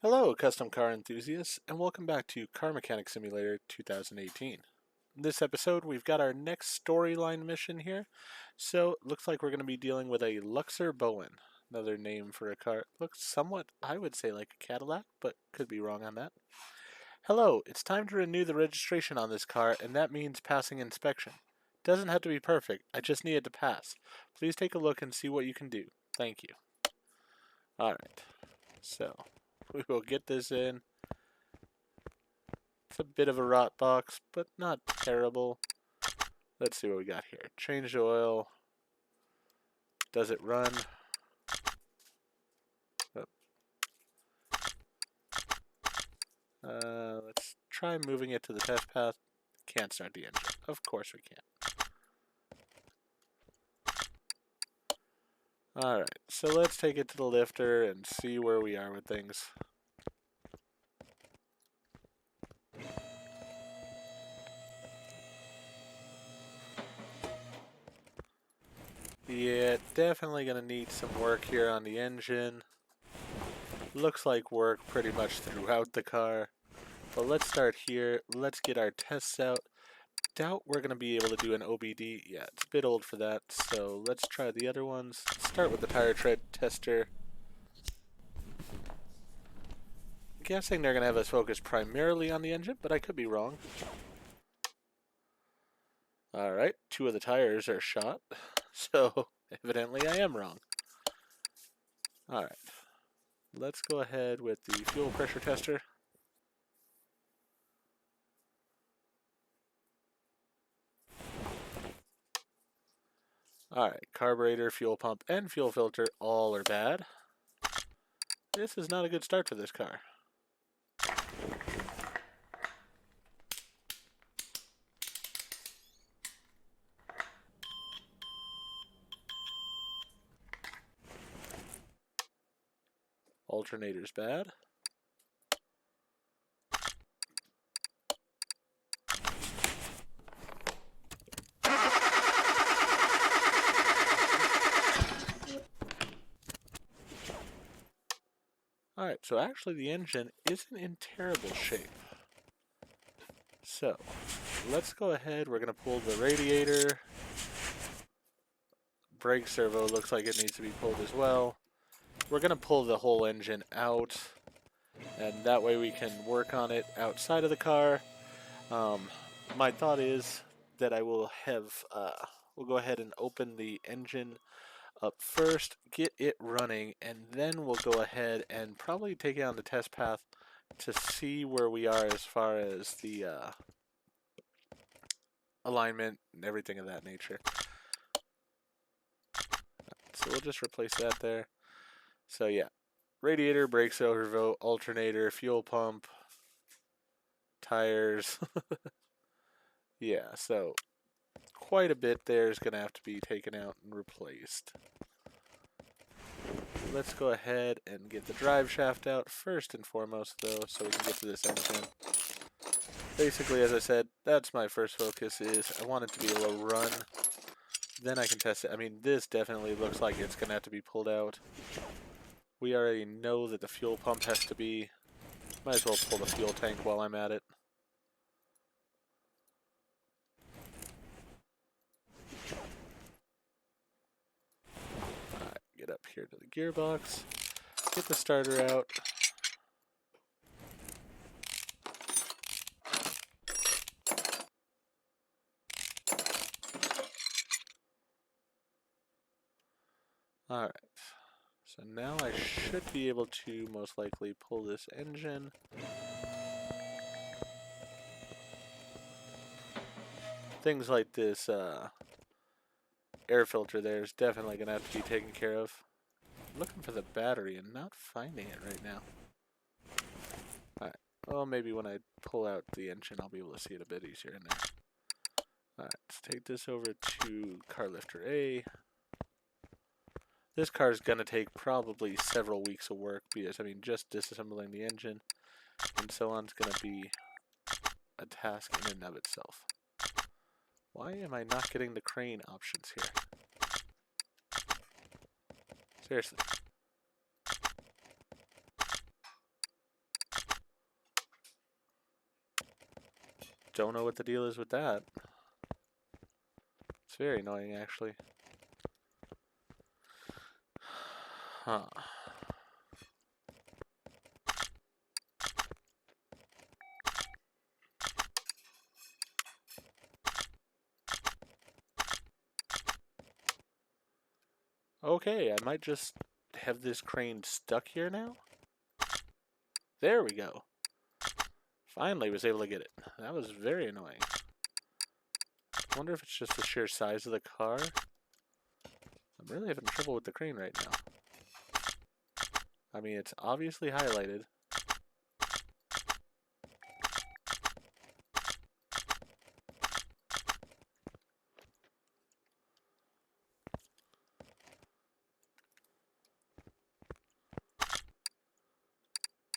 Hello, custom car enthusiasts, and welcome back to Car Mechanic Simulator 2018. In this episode, we've got our next storyline mission here. So, it looks like we're going to be dealing with a Luxor Bowen, another name for a car. Looks somewhat, I would say, like a Cadillac, but could be wrong on that. Hello, it's time to renew the registration on this car, and that means passing inspection. Doesn't have to be perfect, I just need it to pass. Please take a look and see what you can do. Thank you. Alright, so we will get this in. It's a bit of a rot box, but not terrible. Let's see what we got here. Change the oil. Does it run? Let's try moving it to the test path. Can't start the engine. Of course we can't. Alright, so let's take it to the lifter and see where we are with things. Yeah, definitely going to need some work here on the engine. Looks like work pretty much throughout the car. But let's start here. Let's get our tests out. Doubt we're going to be able to do an OBD. Yeah, it's a bit old for that. So let's try the other ones. Start with the tire tread tester. I'm guessing they're going to have us focus primarily on the engine, but I could be wrong. Alright, 2 of the tires are shot. So evidently I am wrong. Alright, let's go ahead with the fuel pressure tester. Alright, carburetor, fuel pump, and fuel filter all are bad. This is not a good start for this car. Alternator's bad. Alright, so actually the engine isn't in terrible shape. So, let's go ahead. We're going to pull the radiator. Brake servo looks like it needs to be pulled as well. We're going to pull the whole engine out, and that way we can work on it outside of the car. My thought is that I will have, we'll go ahead and open the engine up first, get it running, and then we'll go ahead and probably take it on the test path to see where we are as far as the alignment and everything of that nature. So we'll just replace that there. So yeah, radiator, brake servo, alternator, fuel pump, tires. Yeah, so quite a bit there is going to have to be taken out and replaced. Let's go ahead and get the drive shaft out first and foremost, though, so we can get to this engine. Basically, as I said, that's my first focus, is I want it to be able to run. Then I can test it. I mean, this definitely looks like it's going to have to be pulled out. We already know that the fuel pump has to be. Might as well pull the fuel tank while I'm at it. Alright, get up here to the gearbox. Get the starter out. Alright, so now I should be able to most likely pull this engine. Things like this air filter there is definitely going to have to be taken care of. I'm looking for the battery and not finding it right now. Alright, well maybe when I pull out the engine I'll be able to see it a bit easier in there. Alright, let's take this over to car lifter A. This car is going to take probably several weeks of work because, I mean, just disassembling the engine and so on is going to be a task in and of itself. Why am I not getting the crane options here? Seriously. Don't know what the deal is with that. It's very annoying, actually. Huh. Okay, I might just have this crane stuck here now. There we go. Finally was able to get it. That was very annoying. I wonder if it's just the sheer size of the car. I'm really having trouble with the crane right now. I mean, it's obviously highlighted.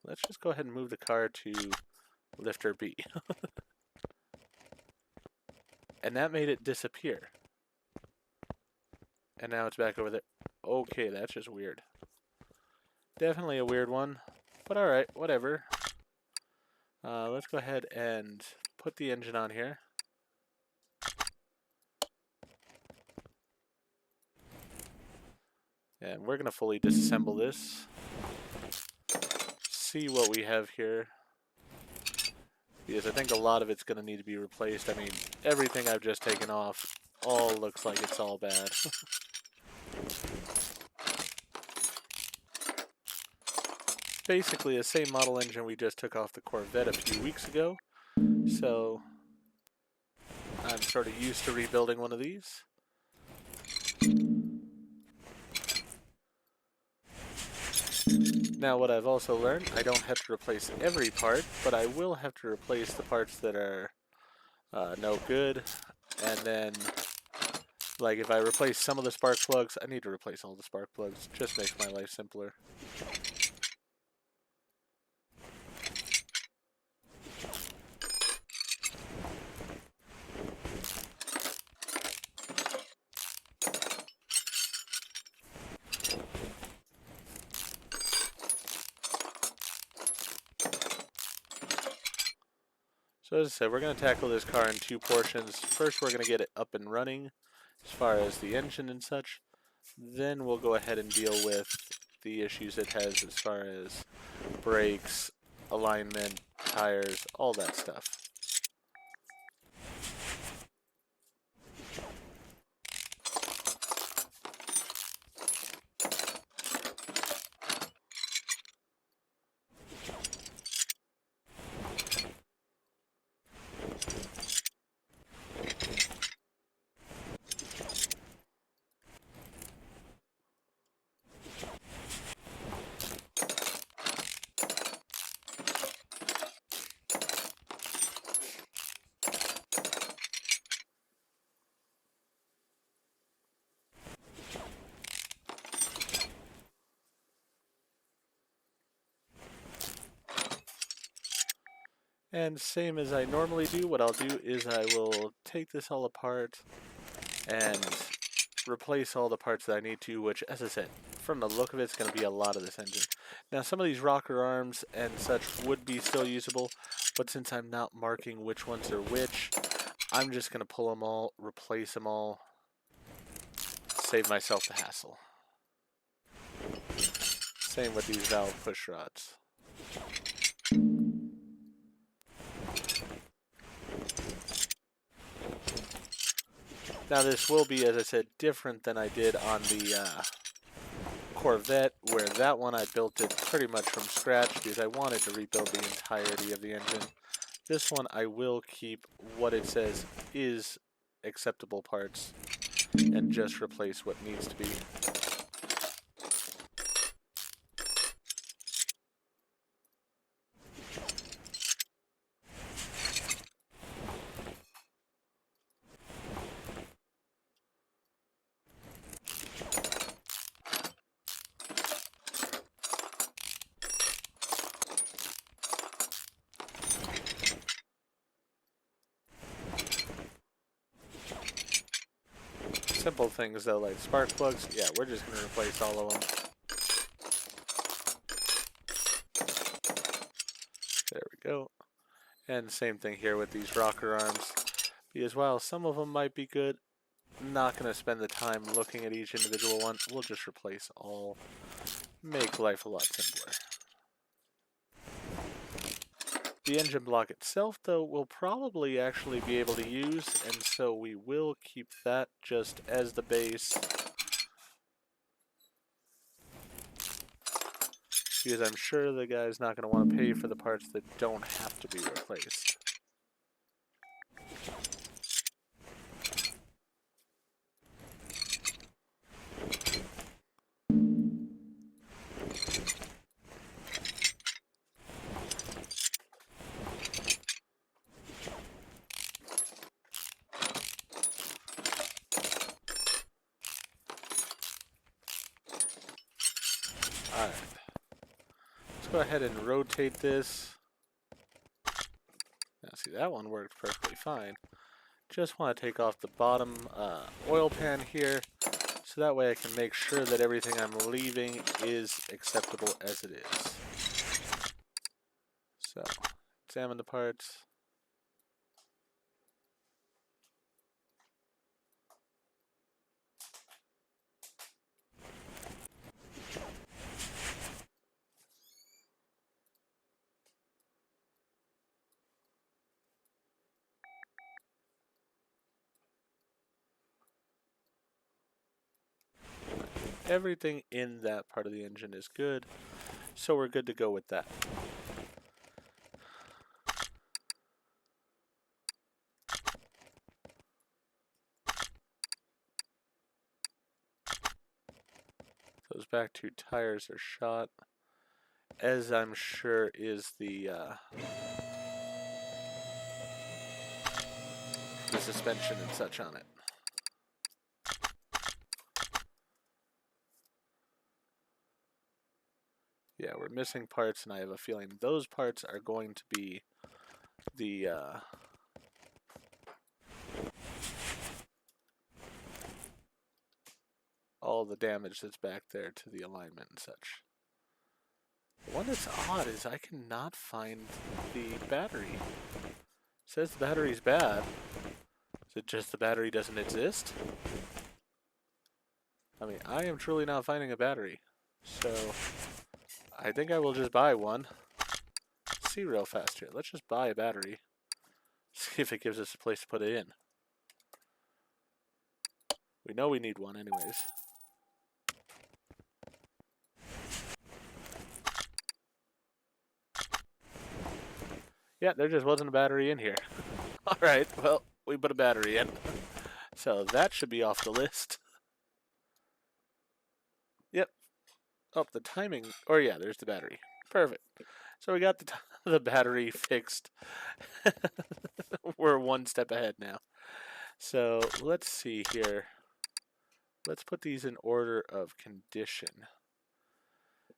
Let's just go ahead and move the car to lifter B. And that made it disappear. And now it's back over there. Okay, that's just weird. Definitely a weird one. But alright, whatever. Let's go ahead and put the engine on here. And we're going to fully disassemble this. See what we have here. Because I think a lot of it's going to need to be replaced. I mean, everything I've just taken off all looks like it's all bad. Basically the same model engine we just took off the Corvette a few weeks ago. So I'm sort of used to rebuilding one of these. Now what I've also learned, I don't have to replace every part, but I will have to replace the parts that are no good. And then, like, if I replace some of the spark plugs, I need to replace all the spark plugs. Just makes my life simpler. So as I said, we're going to tackle this car in two portions. First, we're going to get it up and running as far as the engine and such. Then we'll go ahead and deal with the issues it has as far as brakes, alignment, tires, all that stuff. And same as I normally do, what I'll do is I will take this all apart and replace all the parts that I need to, which, as I said, from the look of it, it's going to be a lot of this engine. Now, some of these rocker arms and such would be still usable, but since I'm not marking which ones are which, I'm just going to pull them all, replace them all, save myself the hassle. Same with these valve push rods. Now this will be, as I said, different than I did on the Corvette, where that one I built it pretty much from scratch because I wanted to rebuild the entirety of the engine. This one I will keep what it says is acceptable parts and just replace what needs to be. Simple things though, like spark plugs, yeah, we're just going to replace all of them. There we go. And same thing here with these rocker arms. Because while some of them might be good, not going to spend the time looking at each individual one. We'll just replace all. Make life a lot simpler. The engine block itself, though, we'll probably actually be able to use, and so we will keep that just as the base. Because I'm sure the guy's not going to want to pay for the parts that don't have to be replaced. Alright. Let's go ahead and rotate this. Now see, that one worked perfectly fine. Just want to take off the bottom oil pan here, so that way I can make sure that everything I'm leaving is acceptable as it is. So, examine the parts. Everything in that part of the engine is good, so we're good to go with that. Those back two tires are shot, as I'm sure is the suspension and such on it. Yeah, we're missing parts, and I have a feeling those parts are going to be the all the damage that's back there to the alignment and such. The one that's odd is I cannot find the battery. It says the battery's bad. Is it just the battery doesn't exist? I mean, I am truly not finding a battery. So, I think I will just buy one. Let's see real fast here. Let's just buy a battery. See if it gives us a place to put it in. We know we need one anyways. Yeah, there just wasn't a battery in here. Alright, well, we put a battery in. So that should be off the list. Yep. Oh, the timing. Or yeah, there's the battery. Perfect. So we got the battery fixed. We're one step ahead now. So let's see here. Let's put these in order of condition.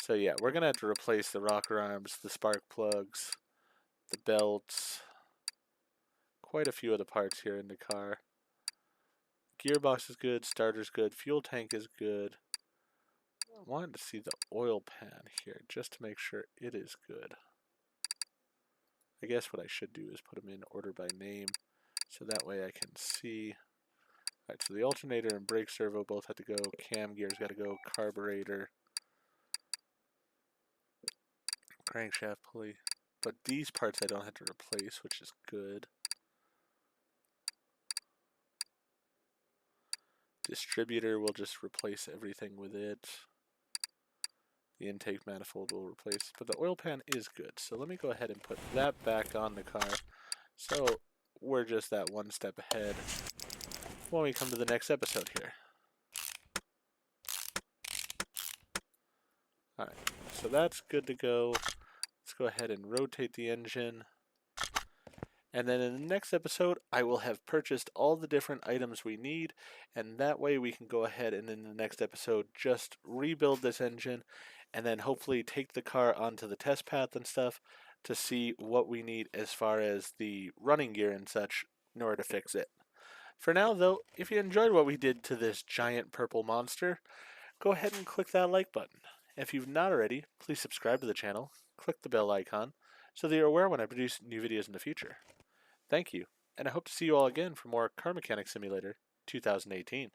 So yeah, we're going to have to replace the rocker arms, the spark plugs, the belts, quite a few of the parts here in the car. Gearbox is good, starter's good, fuel tank is good. I wanted to see the oil pan here just to make sure it is good. I guess what I should do is put them in order by name so that way I can see. Alright, so the alternator and brake servo both have to go, cam gear's got to go, carburetor, crankshaft pulley. But these parts I don't have to replace, which is good. Distributor will just replace everything with it. The intake manifold will replace, but the oil pan is good. So let me go ahead and put that back on the car. So we're just that one step ahead when we come to the next episode here. Alright, so that's good to go. Let's go ahead and rotate the engine. And then in the next episode, I will have purchased all the different items we need, and that way we can go ahead and in the next episode just rebuild this engine, and then hopefully take the car onto the test path and stuff to see what we need as far as the running gear and such in order to fix it. For now, though, if you enjoyed what we did to this giant purple monster, go ahead and click that like button. If you've not already, please subscribe to the channel, click the bell icon, so that you're aware when I produce new videos in the future. Thank you, and I hope to see you all again for more Car Mechanic Simulator 2018.